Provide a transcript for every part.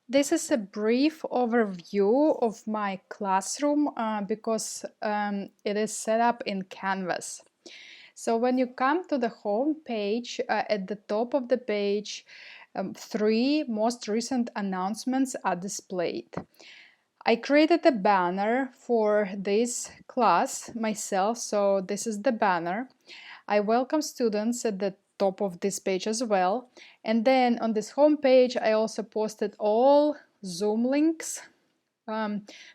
This is a brief overview of my classroom because it is set up in Canvas. So when you come to the home page, at the top of the page, 3 most recent announcements are displayed. I created a banner for this class myself, so this is the banner. I welcome students at the top of this page as well. And then on this home page, I also posted all Zoom links.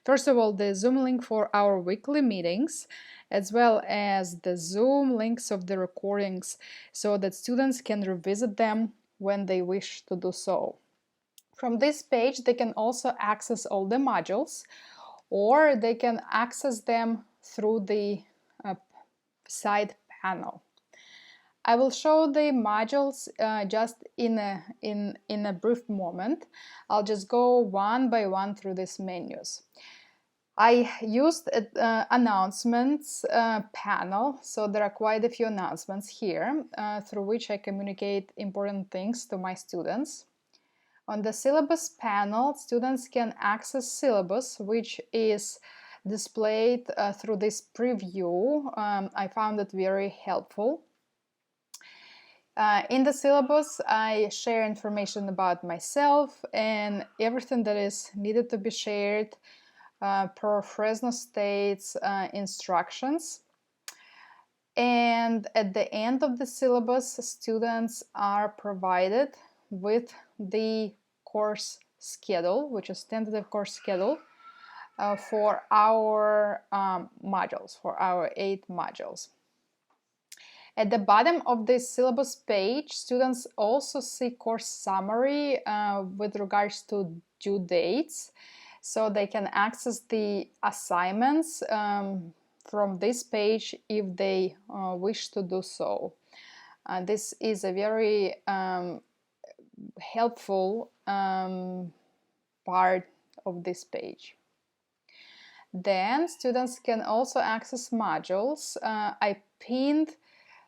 First of all, the Zoom link for our weekly meetings, as well as the Zoom links of the recordings so that students can revisit them when they wish to do so. From this page, they can also access all the modules, or they can access them through the side panel. I will show the modules just in a brief moment. I'll just go one by one through these menus. I used announcements panel, so there are quite a few announcements here through which I communicate important things to my students. On the syllabus panel, students can access syllabus, which is displayed through this preview. I found it very helpful. In the syllabus, I share information about myself and everything that is needed to be shared per Fresno State's instructions. And at the end of the syllabus, students are provided with the course schedule, which is tentative course schedule for our modules, for our 8 modules. At the bottom of this syllabus page, students also see course summary with regards to due dates, so they can access the assignments from this page if they wish to do so. This is a very helpful part of this page. Then students can also access modules. I pinned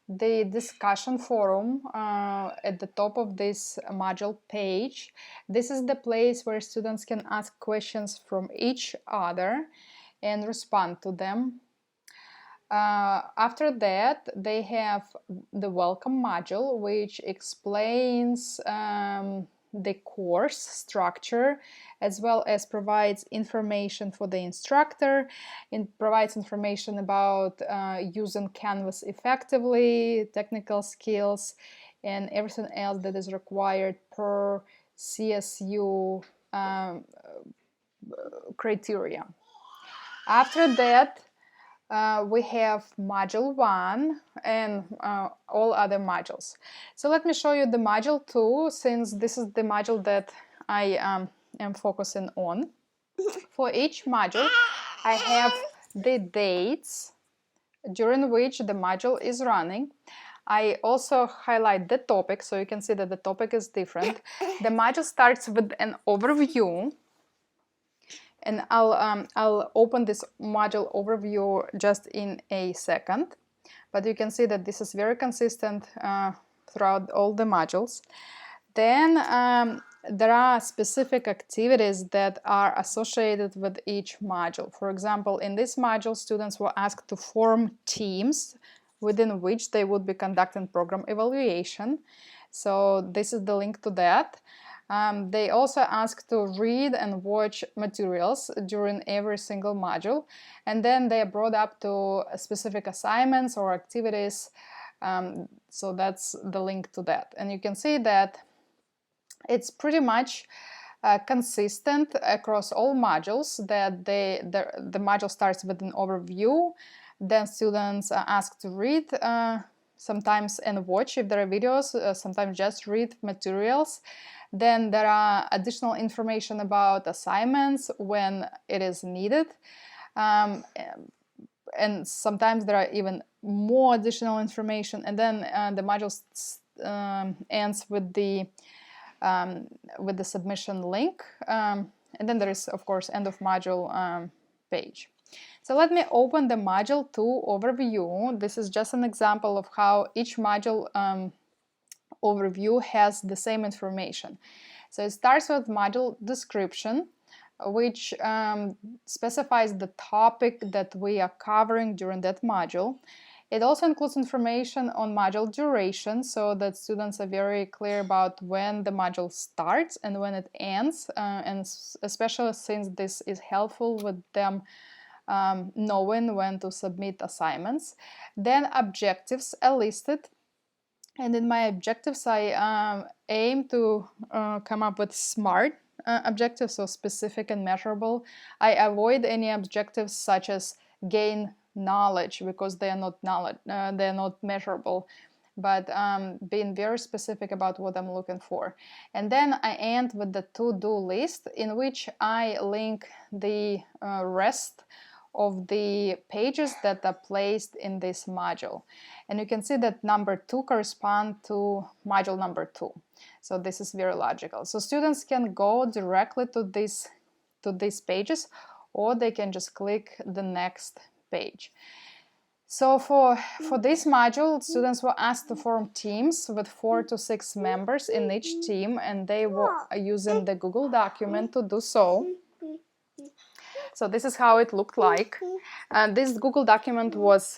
the discussion forum at the top of this module page. This is the place where students can ask questions from each other and respond to them. After that, they have the welcome module, which explains the course structure, as well as provides information for the instructor and provides information about using Canvas effectively, technical skills, and everything else that is required per CSU criteria. After that, we have module 1 and all other modules. So let me show you the module 2, since this is the module that I am focusing on. For each module, I have the dates during which the module is running. I also highlight the topic, so you can see that the topic is different. The module starts with an overview, and I'll open this module overview just in a second, but you can see that this is very consistent throughout all the modules. Then there are specific activities that are associated with each module. For example, in this module, students were asked to form teams within which they would be conducting program evaluation. So this is the link to that. They also asked to read and watch materials during every single module, and then they are brought up to specific assignments or activities, so that's the link to that. And you can see that it's pretty much consistent across all modules, that the module starts with an overview, then students are asked to read sometimes and watch if there are videos, sometimes just read materials. Then there are additional information about assignments when it is needed. And sometimes there are even more additional information. And then the module ends with the submission link. And then there is, of course, end of module page. So let me open the module 2 overview. This is just an example of how each module overview has the same information. So it starts with module description, which specifies the topic that we are covering during that module. It also includes information on module duration, so that students are very clear about when the module starts and when it ends, and especially since this is helpful with them knowing when to submit assignments. Then objectives are listed, and in my objectives I aim to come up with SMART objectives, so specific and measurable. I avoid any objectives such as gain knowledge, because they are not measurable, but being very specific about what I'm looking for. And then I end with the to-do list, in which I link the rest of the pages that are placed in this module. And you can see that number 2 corresponds to module number 2. So this is very logical. So students can go directly to these pages, or they can just click the next page. So for this module, students were asked to form teams with 4 to 6 members in each team, and they were using the Google document to do so. So this is how it looked like. This Google document was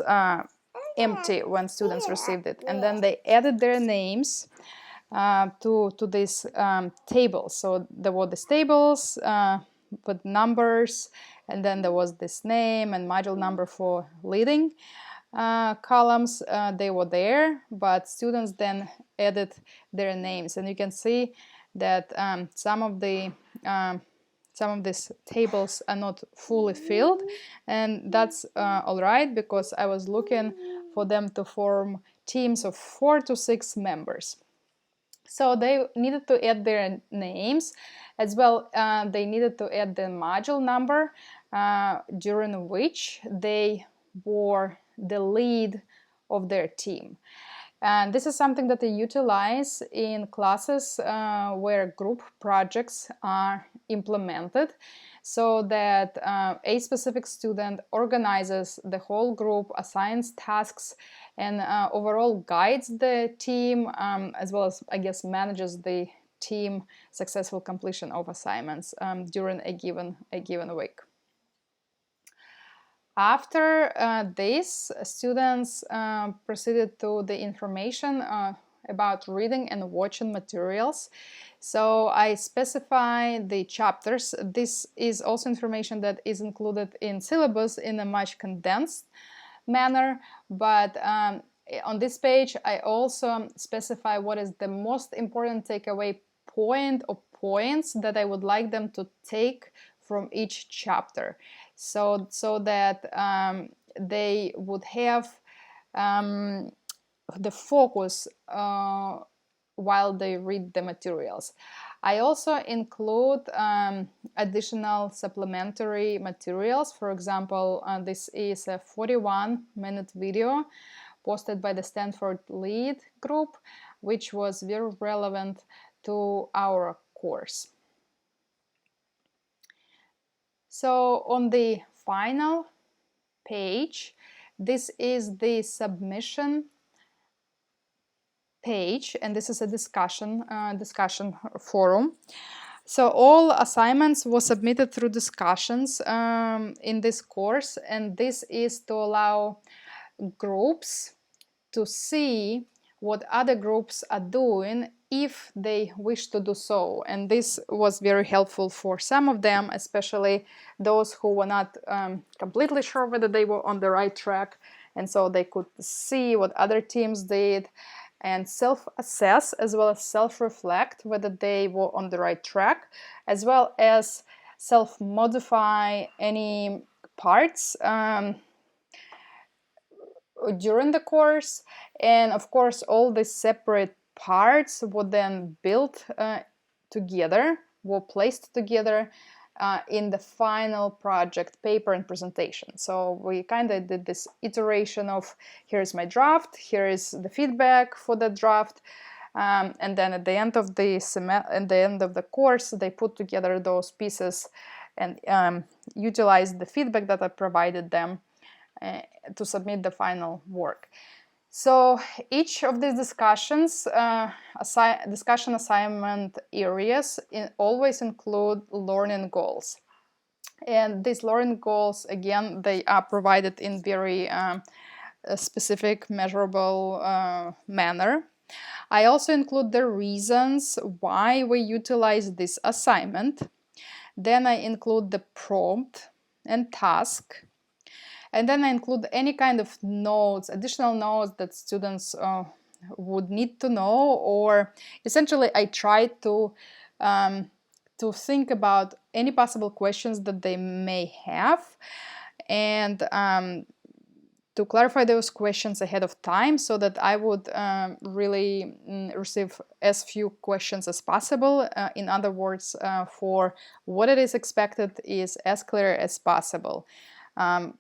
empty when students received it, and then they added their names to this table. So there were these tables with numbers, and then there was this name and module number for leading columns. They were there, but students then added their names, and you can see that some of these tables are not fully filled, and that's all right, because I was looking for them to form teams of 4 to 6 members. So they needed to add their names as well. They needed to add the module number during which they were the lead of their team. And this is something that they utilize in classes where group projects are implemented, so that a specific student organizes the whole group, assigns tasks, and overall guides the team, as well as, I guess, manages the team successful completion of assignments during a given week. After this, students proceeded to the information about reading and watching materials. So I specify the chapters. This is also information that is included in syllabus in a much condensed manner, but on this page I also specify what is the most important takeaway point or points that I would like them to take from each chapter, so that they would have the focus while they read the materials. I also include additional supplementary materials. For example, this is a 41-minute video posted by the Stanford Lead group, which was very relevant to our course. So on the final page, this is the submission page, and this is a discussion forum. So all assignments were submitted through discussions in this course, and this is to allow groups to see what other groups are doing if they wish to do so. And this was very helpful for some of them, especially those who were not completely sure whether they were on the right track, and so they could see what other teams did and self-assess as well as self-reflect whether they were on the right track, as well as self-modify any parts during the course. And of course, all the separate parts were then built together, were placed together in the final project paper and presentation. So we kind of did this iteration of, here's my draft, here is the feedback for the draft, and then at the end of the course, they put together those pieces and utilized the feedback that I provided them to submit the final work. So each of these discussion assignment areas always include learning goals. And these learning goals, again, they are provided in very specific, measurable manner. I also include the reasons why we utilize this assignment. Then I include the prompt and task. And then I include any kind of notes, additional notes that students would need to know, or essentially I try to think about any possible questions that they may have, and to clarify those questions ahead of time so that I would really receive as few questions as possible. In other words, for what it is expected is as clear as possible.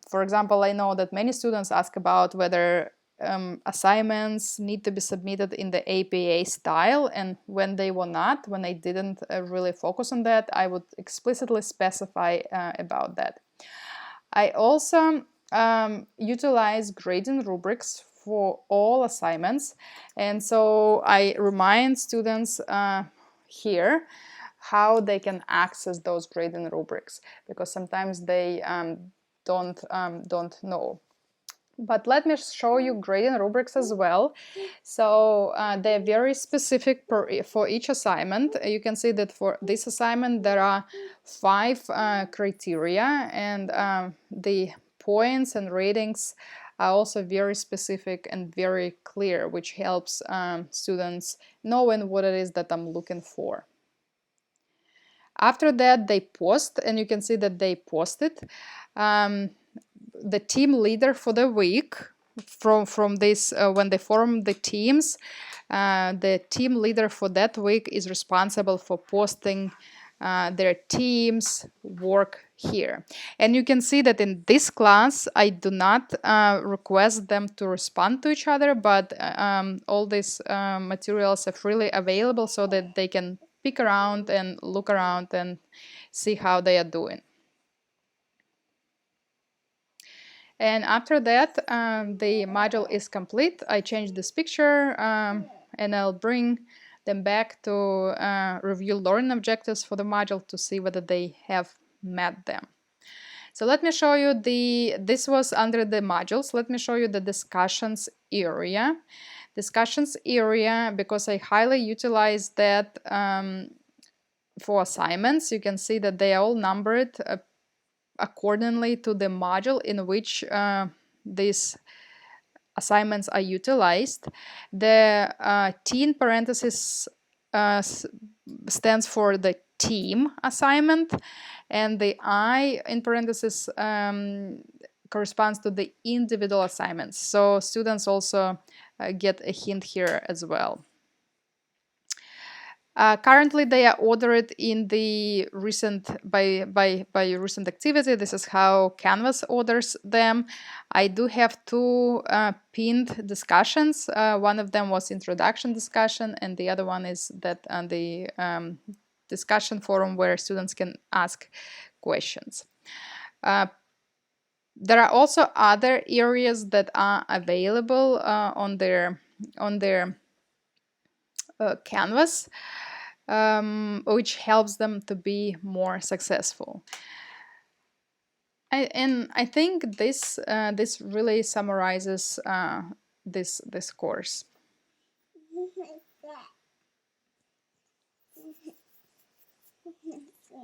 For example, I know that many students ask about whether assignments need to be submitted in the APA style, and when they were not, when I didn't really focus on that, I would explicitly specify about that. I also utilize grading rubrics for all assignments, and so I remind students here how they can access those grading rubrics, because sometimes they don't know. But let me show you grading rubrics as well. So they're very specific for each assignment. You can see that for this assignment there are 5 criteria, and the points and ratings are also very specific and very clear, which helps students knowing what it is that I'm looking for. After that, they post, and you can see that they posted. The team leader for the week from this when they form the teams, the team leader for that week is responsible for posting their team's work here. And you can see that in this class I do not request them to respond to each other, but all these materials are freely available so that they can pick around and look around and see how they are doing. And after that, the module is complete. I change this picture and I'll bring them back to review learning objectives for the module to see whether they have met them. So let me show you this was under the modules. Let me show you the discussions area. Discussions area, because I highly utilize that for assignments. You can see that they are all numbered accordingly to the module in which these assignments are utilized. The T in parentheses stands for the team assignment, and the I in parentheses corresponds to the individual assignments. So students also get a hint here as well. Currently, they are ordered in the recent by recent activity. This is how Canvas orders them. I do have 2 pinned discussions. One of them was introduction discussion, and the other one is that on the discussion forum where students can ask questions. There are also other areas that are available on their Canvas, which helps them to be more successful. And I think this really summarizes this course.